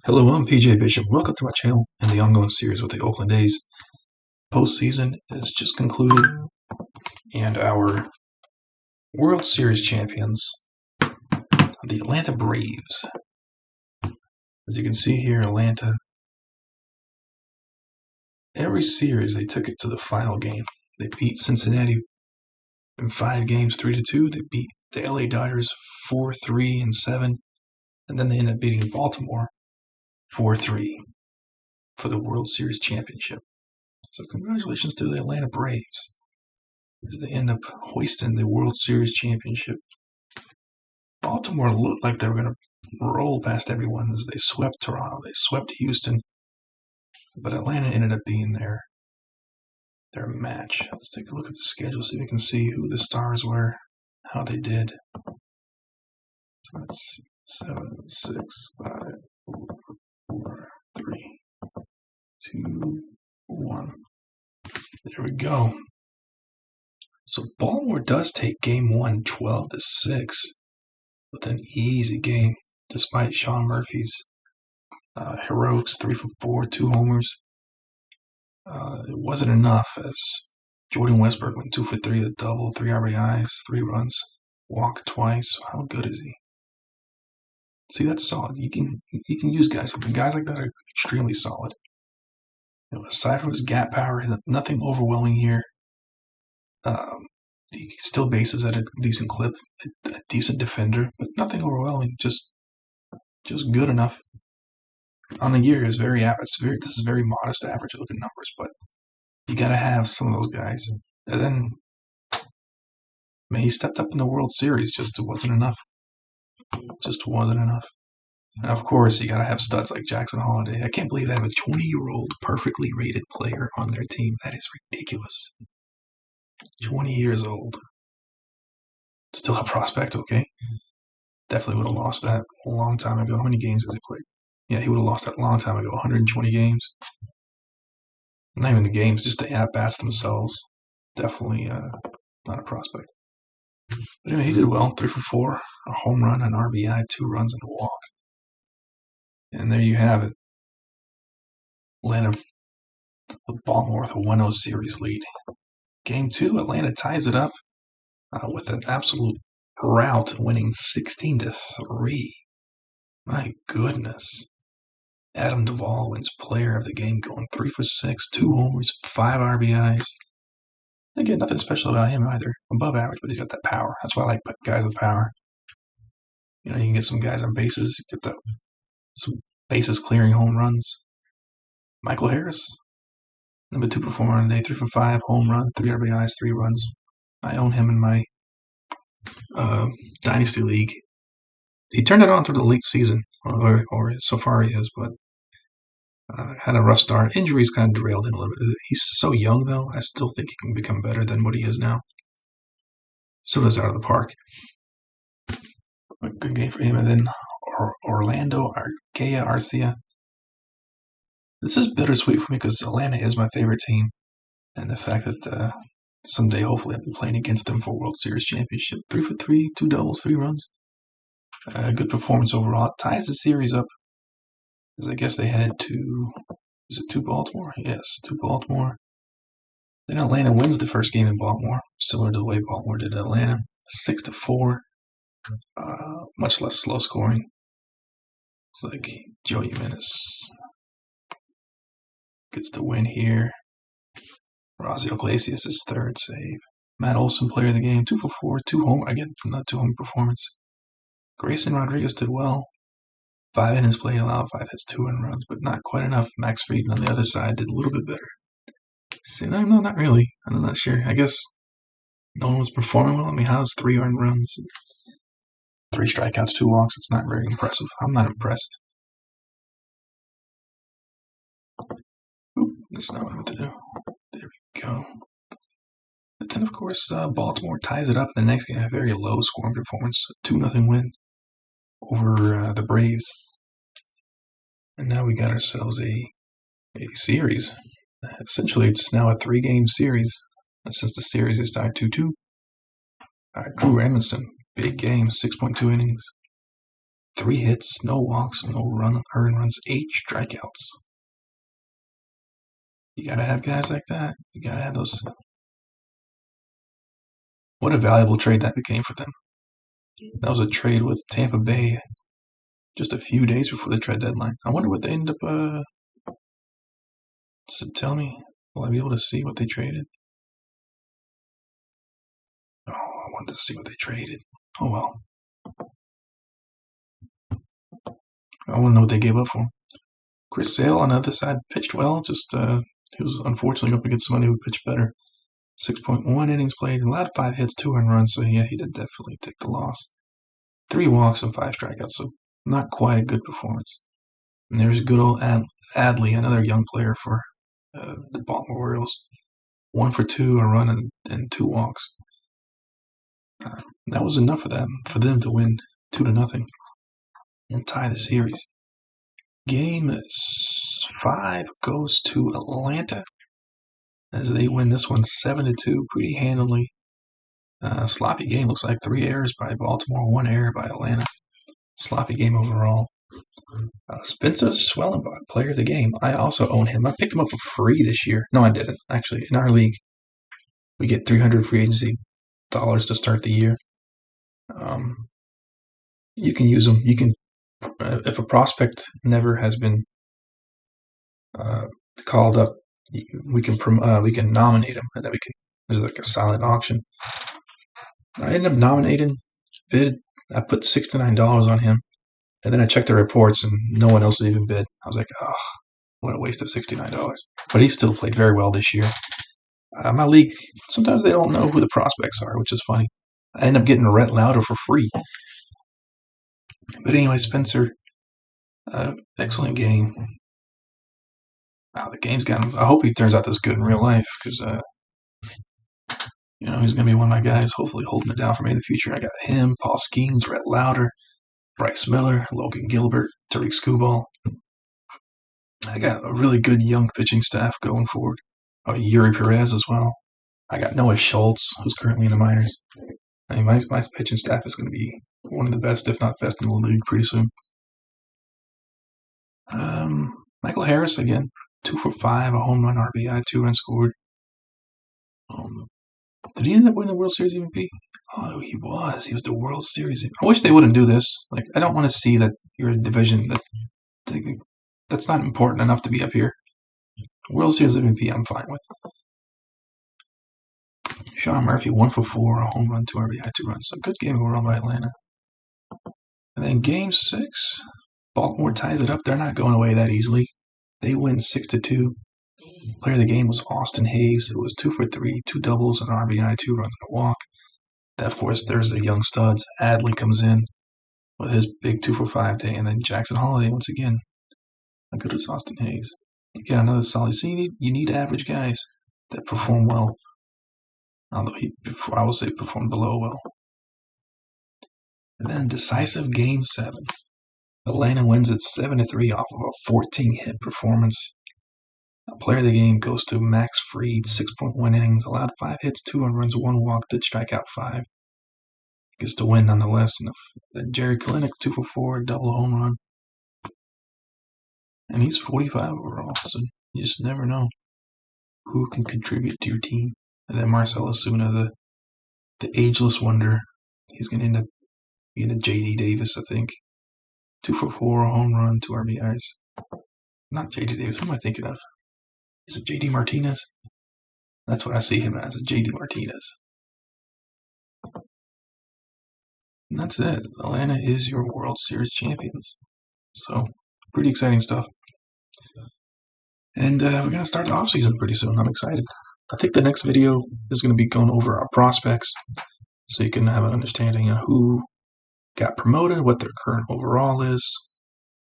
Hello, I'm PJ Bishop. Welcome to my channel and the ongoing series with the Oakland A's. Postseason is just concluded, and our World Series champions, the Atlanta Braves. As you can see here, Atlanta, every series they took it to the final game. They beat Cincinnati in 5 games, 3-2. They beat the LA Dodgers 4-3 and 7, and then they ended up beating Baltimore 4-3 for the World Series championship. So congratulations to the Atlanta Braves, as they end up hoisting the World Series championship. Baltimore looked like they were going to roll past everyone as they swept Toronto. They swept Houston, but Atlanta ended up being their match. Let's take a look at the schedule so we can see who the stars were, how they did. So let's see. 7, 6, 5, 4, 3, 2, 1. There we go. So Baltimore does take game 1, 12-6, with an easy game, despite Sean Murphy's heroics, 3 for 4, 2 homers. It wasn't enough, as Jordan Westbrook went 2 for 3, a double, 3 RBIs, 3 runs, walked twice. How good is he? See, that's solid. You can use guys like that are extremely solid. Aside from his gap power, nothing overwhelming here. He still bases at a decent clip, a decent defender, but nothing overwhelming. Just good enough. On the year, is very average. This is very modest, average looking numbers, but you got to have some of those guys. And then, he stepped up in the World Series. Just wasn't enough. And of course, you got to have studs like Jackson Holliday. I can't believe they have a 20-year-old perfectly rated player on their team. That is ridiculous. 20 years old. Still a prospect, okay? Definitely would have lost that a long time ago. How many games has he played? Yeah, he would have lost that a long time ago. 120 games. Not even the games, just the at-bats themselves. Definitely not a prospect. But anyway, he did well. 3 for 4. A home run, an RBI, 2 runs, and a walk. And there you have it. Atlanta with Baltimore with a 1-0 series lead. Game 2, Atlanta ties it up with an absolute rout, winning 16-3. My goodness. Adam Duvall wins player of the game, going 3 for 6, 2 homers, 5 RBIs. Again, nothing special about him either. Above average, but he's got that power. That's why I like guys with power. You can get some guys on bases, get some bases clearing home runs. Michael Harris, number 2 performer on the day, 3 for 5, home run, 3 RBIs, 3 runs. I own him in my dynasty league. He turned it on through the late season, or so far he is, but had a rough start. Injuries kind of derailed him a little bit. He's so young, though. I still think he can become better than what he is now. So does out of the park. A good game for him. And then Orlando Arcia. This is bittersweet for me because Atlanta is my favorite team. And the fact that someday, hopefully, I'll be playing against them for World Series championship. 3 for 3, 2 doubles, 3 runs. Good performance overall. Ties the series up, as I guess they had to Baltimore? Yes, to Baltimore. Then Atlanta wins the first game in Baltimore, similar to the way Baltimore did Atlanta. 6-4. Much less slow scoring. It's like Joey Jimenez gets the win here. Raisel Iglesias' his 3rd save. Matt Olson, player of the game, 2 for 4, 2 home. Again, not 2 home performance. Grayson Rodriguez did well. 5 innings played, allowed 5 hits, 2 earned runs, but not quite enough. Max Fried on the other side did a little bit better. See, no, not really. I'm not sure. I guess no one was performing well. How's 3 earned runs, 3 strikeouts, 2 walks? It's not very impressive. I'm not impressed. That's not what I meant to do. There we go. But then, of course, Baltimore ties it up in the next game. A very low scoring performance. 2-0 win over the Braves. And now we got ourselves a series. Essentially, it's now a 3-game series since the series is tied 2-2. Drew Emerson, big game, 6.2 innings. 3 hits, no walks, no earned runs, 8 strikeouts. You gotta have guys like that. You gotta have those. What a valuable trade that became for them. That was a trade with Tampa Bay just a few days before the trade deadline. I wonder what they ended up. So tell me, will I be able to see what they traded? Oh, I wanted to see what they traded. Oh well. I want to know what they gave up for him. Chris Sale on the other side pitched well. Just he was unfortunately up against somebody who pitched better. 6.1 innings played, allowed 5 hits, 2 earned runs. So yeah, he did definitely take the loss. 3 walks and 5 strikeouts. So not quite a good performance. And there's good old Adley, another young player for the Baltimore Orioles. 1 for 2, a run and 2 walks. That was enough for them to win 2-0 and tie the series. Game 5 goes to Atlanta as they win this one 7-2 pretty handily. Sloppy game, looks like 3 errors by Baltimore, 1 error by Atlanta. Sloppy game overall. Spencer Schwellenbach, player of the game. I also own him. I picked him up for free this year. No, I didn't. Actually, in our league, we get 300 free agency dollars to start the year. You can use them. You can, if a prospect never has been called up, we can nominate him, and then there's like a silent auction. I ended up nominating, I put $69 on him, and then I checked the reports, and no one else even bid. I was like, oh, what a waste of $69. But he still played very well this year. My league, sometimes they don't know who the prospects are, which is funny. I end up getting Rhett Lauder for free. But anyway, Spencer, excellent game. Wow, the game's got him. I hope he turns out this good in real life, because he's going to be one of my guys, hopefully holding it down for me in the future. I got him, Paul Skeens, Rhett Lauder, Bryce Miller, Logan Gilbert, Tariq Skubal. I got a really good young pitching staff going forward. Yuri Perez as well. I got Noah Schultz, who's currently in the minors. I mean, my pitching staff is going to be one of the best, if not best, in the league pretty soon. Michael Harris again, 2 for 5, a home run, RBI, 2 runs scored. Did he end up winning the World Series MVP? Oh, he was. He was the World Series. I wish they wouldn't do this. Like, I don't want to see that you're a division that's not important enough to be up here. World Series MVP, I'm fine with. Sean Murphy, 1 for 4, a home run, 2 RBI, 2 runs. So good game overall by Atlanta. And then game 6, Baltimore ties it up. They're not going away that easily. They win 6-2. Player of the game was Austin Hayes. It was 2 for 3, 2 doubles, an RBI, 2 runs, and a walk. Then, of course, there's the young studs. Adley comes in with his big 2 for 5 day, and then Jackson Holiday once again. How good is Austin Hayes? Again, another solid. So you need average guys that perform well. Although I will say performed below well. And then decisive game 7. Atlanta wins it 7-3 off of a 14-hit performance. Player of the game goes to Max Fried, 6.1 innings, allowed 5 hits, 2 earned runs, 1 walk, did strike out 5. Gets the win nonetheless. And then Jerry Kalenic, 2 for 4, double home run. And he's 45 overall, so you just never know who can contribute to your team. And then Marcell Ozuna, the ageless wonder, he's going to end up being the J.D. Davis, I think. 2 for 4, a home run, 2 RBIs. Not J.D. Davis, who am I thinking of? Is it J.D. Martinez? That's what I see him as, J.D. Martinez. And that's it. Atlanta is your World Series champions. So, pretty exciting stuff. And we're going to start the offseason pretty soon. I'm excited. I think the next video is going to be going over our prospects so you can have an understanding of who got promoted, what their current overall is,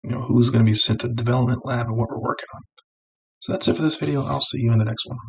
who's going to be sent to the development lab and what we're working on. So that's it for this video. I'll see you in the next one.